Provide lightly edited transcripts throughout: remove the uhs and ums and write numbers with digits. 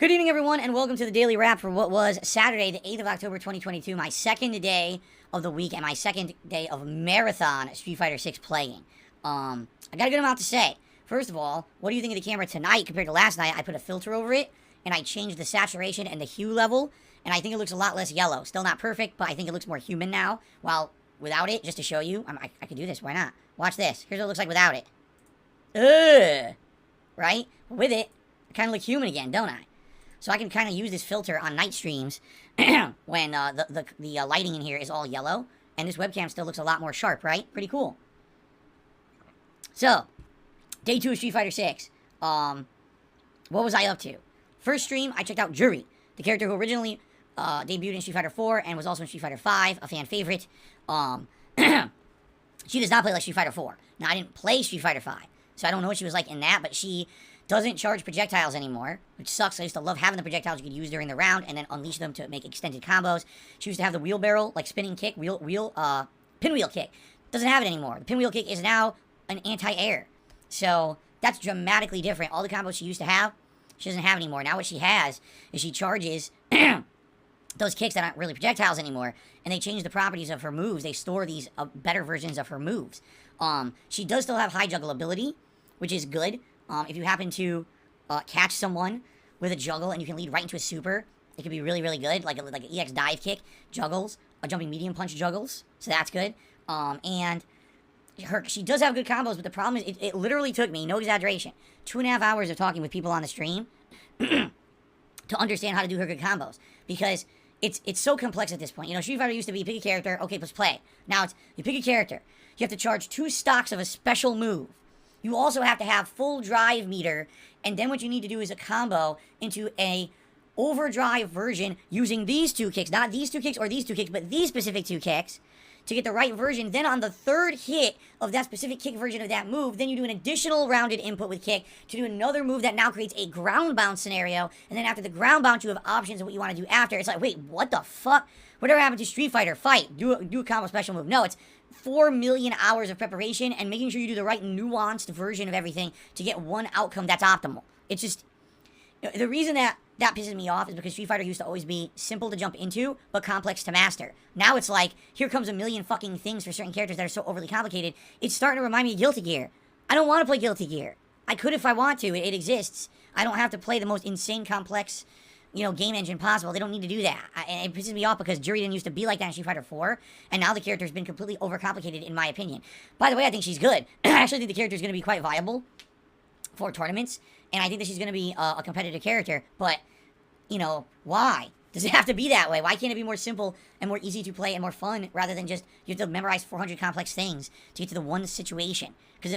Good evening, everyone, and welcome to the Daily Wrap for what was Saturday, the 8th of October, 2022, my second day of the week and my second day of marathon Street Fighter 6 playing. I got a good amount to say. First of all, what do you think of the camera tonight compared to last night? I put a filter over it, and I changed the saturation and the hue level, and I think it looks a lot less yellow. Still not perfect, but I think it looks more human now. While without it, just to show you, I could do this, why not? Watch this. Here's what it looks like without it. Ugh! Right? With it, I kind of look human again, don't I? So I can kind of use this filter on night streams when the lighting in here is all yellow. And this webcam still looks a lot more sharp, right? Pretty cool. So, day 2 of Street Fighter 6. What was I up to? First stream, I checked out Juri, the character who originally debuted in Street Fighter 4 and was also in Street Fighter 5, a fan favorite. She does not play like Street Fighter 4. Now, I didn't play Street Fighter 5, so I don't know what she was like in that, but she doesn't charge projectiles anymhere, which sucks. I used to love having the projectiles you could use during the round and then unleash them to make extended combos. She used to have the wheelbarrow, like spinning kick, pinwheel kick. Doesn't have it anymore. The pinwheel kick is now an anti-air. So that's dramatically different. All the combos she used to have, she doesn't have anymore. Now what she has is she charges those kicks that aren't really projectiles anymore, and they change the properties of her moves. They store these better versions of her moves. She does still have high juggle ability, which is good. If you happen to catch someone with a juggle and you can lead right into a super, it could be really, really good. Like an EX dive kick, juggles, a jumping medium punch juggles. So that's good. And she does have good combos, but the problem is it literally took me, no exaggeration, 2.5 hours of talking with people on the stream to understand how to do her good combos. Because it's so complex at this point. You know, Street Fighter used to be pick a character, okay, let's play. Now it's you pick a character, you have to charge 2 stocks of a special move. You also have to have full drive meter, and then what you need to do is a combo into a overdrive version using these 2 kicks, not these 2 kicks or these 2 kicks, but these specific 2 kicks to get the right version. Then on the 3rd hit of that specific kick version of that move, then you do an additional rounded input with kick to do another move that now creates a ground bounce scenario, and then after the ground bounce you have options of what you want to do after. It's like, wait, what the fuck? Whatever happened to Street Fighter? Fight, do a combo special move. No, it's 4 million hours of preparation and making sure you do the right nuanced version of everything to get one outcome that's optimal. It's just, the reason that pisses me off is because Street Fighter used to always be simple to jump into, but complex to master. Now it's like, here comes a million fucking things for certain characters that are so overly complicated. It's starting to remind me of Guilty Gear. I don't want to play Guilty Gear. I could if I want to. It exists. I don't have to play the most insane complex, game engine possible. They don't need to do that. And it pisses me off because Juri didn't used to be like that in Street Fighter 4, and now the character has been completely overcomplicated, in my opinion. By the way, I think she's good. I actually think the character is going to be quite viable for tournaments, and I think that she's going to be a competitive character, but, why? Does it have to be that way? Why can't it be more simple and more easy to play and more fun rather than just you have to memorize 400 complex things to get to the one situation? Because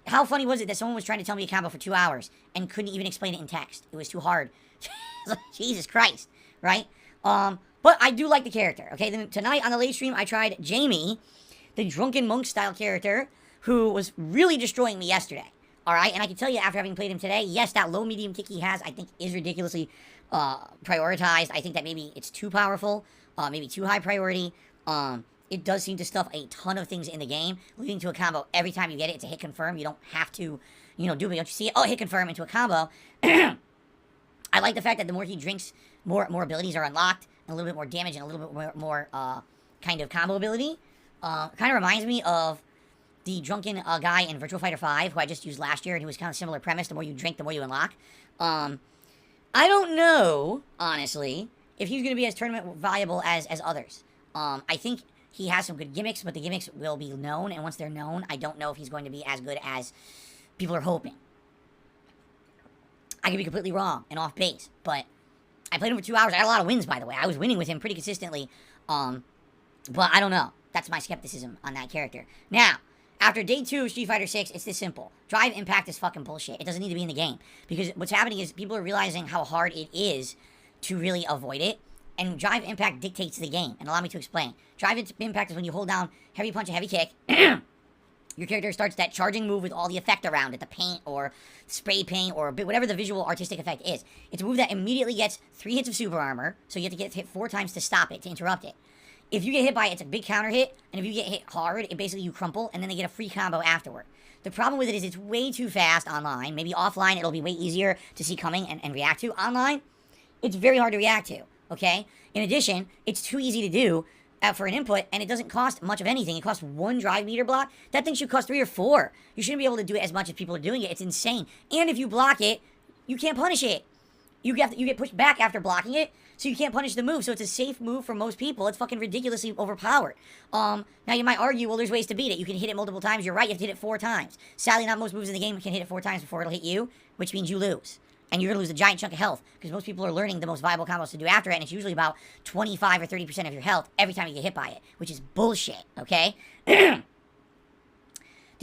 how funny was it that someone was trying to tell me a combo for 2 hours and couldn't even explain it in text? It was too hard. Jesus Christ, right? But I do like the character, okay? Then tonight on the late stream, I tried Jamie, the drunken monk style character, who was really destroying me yesterday, all right? And I can tell you after having played him today, yes, that low medium kick he has, I think, is ridiculously prioritized. I think that maybe it's too powerful, maybe too high priority. It does seem to stuff a ton of things in the game, leading to a combo every time you get it. It's a hit confirm. You don't have to, do it. Don't you see it? Oh, hit confirm into a combo. I like the fact that the more he drinks, more abilities are unlocked, and a little bit more damage, and a little bit more kind of combo ability. Kind of reminds me of the drunken guy in Virtua Fighter 5, who I just used last year, and who was kind of similar premise. The more you drink, the more you unlock. I don't know, honestly, if he's going to be as tournament valuable as others. I think he has some good gimmicks, but the gimmicks will be known, and once they're known, I don't know if he's going to be as good as people are hoping. I could be completely wrong and off base, but I played him for 2 hours. I had a lot of wins, by the way. I was winning with him pretty consistently, but I don't know. That's my skepticism on that character. Now, after day 2 of Street Fighter 6, it's this simple. Drive impact is fucking bullshit. It doesn't need to be in the game, because what's happening is people are realizing how hard it is to really avoid it, and drive impact dictates the game. And allow me to explain. Drive impact is when you hold down heavy punch and heavy kick. Your character starts that charging move with all the effect around it, the paint or spray paint or whatever the visual artistic effect is. It's a move that immediately gets 3 hits of super armor, so you have to get hit 4 times to stop it, to interrupt it. If you get hit by it, it's a big counter hit, and if you get hit hard, it basically you crumple, and then they get a free combo afterward. The problem with it is it's way too fast online. Maybe offline, it'll be way easier to see coming and react to. Online, it's very hard to react to, okay? In addition, it's too easy to do for an input, and it doesn't cost much of anything. It costs 1 drive meter block. That thing should cost 3 or 4. You shouldn't be able to do it as much as people are doing it. It's insane. And if you block it, you can't punish it. You get pushed back after blocking it, so you can't punish the move. So it's a safe move for most people. It's fucking ridiculously overpowered. Now you might argue, well, there's ways to beat it. You can hit it multiple times. You're right, you have to hit it 4 times. Sadly, not most moves in the game can hit it 4 times before it'll hit you, which means you lose. And you're going to lose a giant chunk of health, because most people are learning the most viable combos to do after it, and it's usually about 25 or 30% of your health every time you get hit by it, which is bullshit, okay? The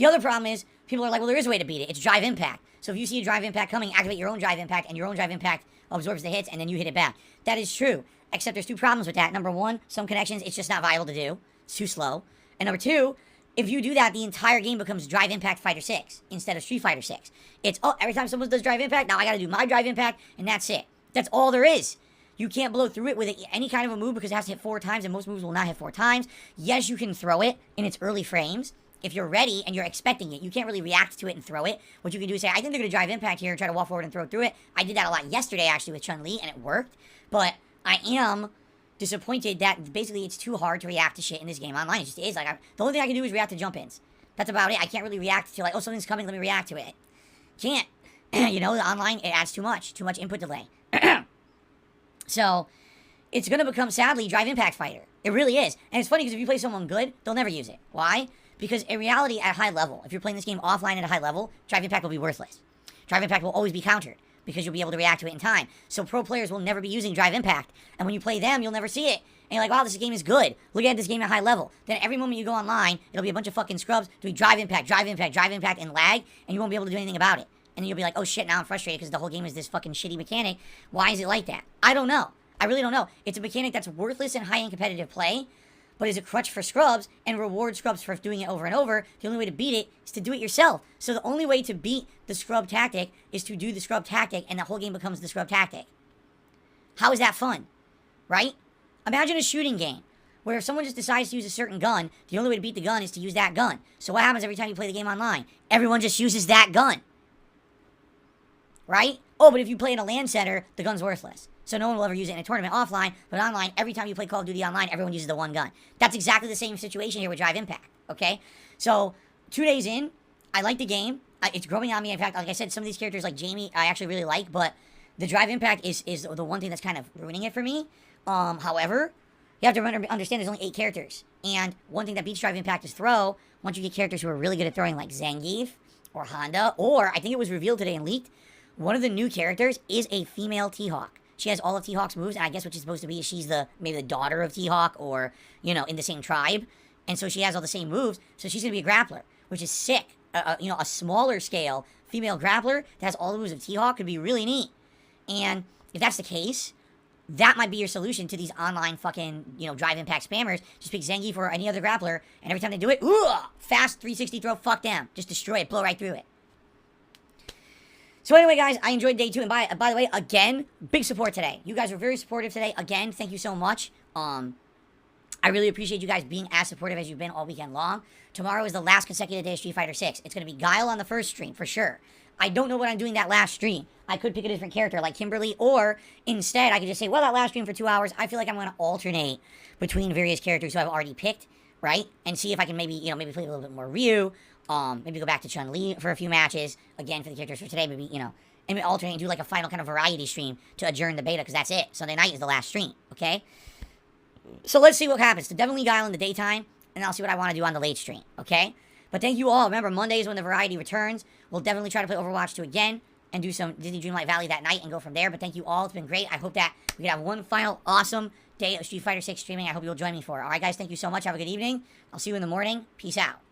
other problem is, people are like, well, there is a way to beat it. It's drive impact. So if you see a drive impact coming, activate your own drive impact, and your own drive impact absorbs the hits, and then you hit it back. That is true, except there's 2 problems with that. Number 1, some connections, it's just not viable to do. It's too slow. And number 2, if you do that, the entire game becomes Drive Impact Fighter 6 instead of Street Fighter 6. It's, oh, every time someone does Drive Impact, now I gotta do my Drive Impact, and that's it. That's all there is. You can't blow through it with any kind of a move because it has to hit 4 times, and most moves will not hit 4 times. Yes, you can throw it in its early frames. If you're ready and you're expecting it, you can't really react to it and throw it. What you can do is say, I think they're going to drive impact here and try to walk forward and throw through it. I did that a lot yesterday, actually, with Chun-Li, and it worked. But I am disappointed that basically it's too hard to react to shit in this game online. It just is. Like, the only thing I can do is react to jump-ins. That's about it. I can't really react to, like, oh, something's coming, let me react to it. Can't. You know, the online, it adds too much input delay. So, it's going to become, sadly, Drive Impact Fighter. It really is. And it's funny because if you play someone good, they'll never use it. Why? Because in reality, at a high level, if you're playing this game offline at a high level, Drive Impact will be worthless. Drive Impact will always be countered because you'll be able to react to it in time. So pro players will never be using Drive Impact. And when you play them, you'll never see it. And you're like, wow, this game is good. Look at this game at high level. Then every moment you go online, it'll be a bunch of fucking scrubs doing Drive Impact, Drive Impact, Drive Impact, and lag, and you won't be able to do anything about it. And then you'll be like, oh shit, now I'm frustrated because the whole game is this fucking shitty mechanic. Why is it like that? I don't know. I really don't know. It's a mechanic that's worthless in high-end competitive play, but is a crutch for scrubs and rewards scrubs for doing it over and over. The only way to beat it is to do it yourself. So the only way to beat the scrub tactic is to do the scrub tactic, and the whole game becomes the scrub tactic. How is that fun? Right? Imagine a shooting game where if someone just decides to use a certain gun, the only way to beat the gun is to use that gun. So what happens every time you play the game online? Everyone just uses that gun. Right? Oh, but if you play in a LAN center, the gun's worthless. So no one will ever use it in a tournament offline, but online, every time you play Call of Duty online, everyone uses the one gun. That's exactly the same situation here with Drive Impact, okay? So, 2 days in, I like the game. It's growing on me. In fact, like I said, some of these characters like Jamie, I actually really like, but the Drive Impact is the one thing that's kind of ruining it for me. However, you have to understand there's only 8 characters. And one thing that beats Drive Impact is throw. Once you get characters who are really good at throwing, like Zangief or Honda, or I think it was revealed today and leaked, one of the new characters is a female T-Hawk. She has all of T-Hawk's moves, and I guess what she's supposed to be is she's maybe the daughter of T-Hawk, or, you know, in the same tribe. And so she has all the same moves, so she's going to be a grappler, which is sick. You know, a smaller scale female grappler that has all the moves of T-Hawk could be really neat. And if that's the case, that might be your solution to these online fucking, you know, Drive Impact spammers. Just pick Zangief or any other grappler, and every time they do it, ooh, fast 360 throw, fuck them. Just destroy it, blow right through it. So anyway, guys, I enjoyed day 2, and by the way, again, big support today. You guys were very supportive today. Again, thank you so much. I really appreciate you guys being as supportive as you've been all weekend long. Tomorrow is the last consecutive day of Street Fighter 6. It's going to be Guile on the first stream, for sure. I don't know what I'm doing that last stream. I could pick a different character like Kimberly, or instead, I could just say, well, that last stream for 2 hours, I feel like I'm going to alternate between various characters who I've already picked, right? And see if I can maybe play a little bit more Ryu. Maybe go back to Chun-Li for a few matches, again, for the characters for today, maybe, you know, and alternate and do like a final kind of variety stream to adjourn the beta, because that's it. Sunday night is the last stream, okay? So let's see what happens. So definitely Guile in the daytime, and I'll see what I want to do on the late stream, okay? But thank you all. Remember, Mondays when the variety returns, we'll definitely try to play Overwatch 2 again, and do some Disney Dreamlight Valley that night and go from there. But thank you all. It's been great. I hope that we can have one final awesome day of Street Fighter 6 streaming. I hope you'll join me for it. All right, guys, thank you so much. Have a good evening. I'll see you in the morning. Peace out.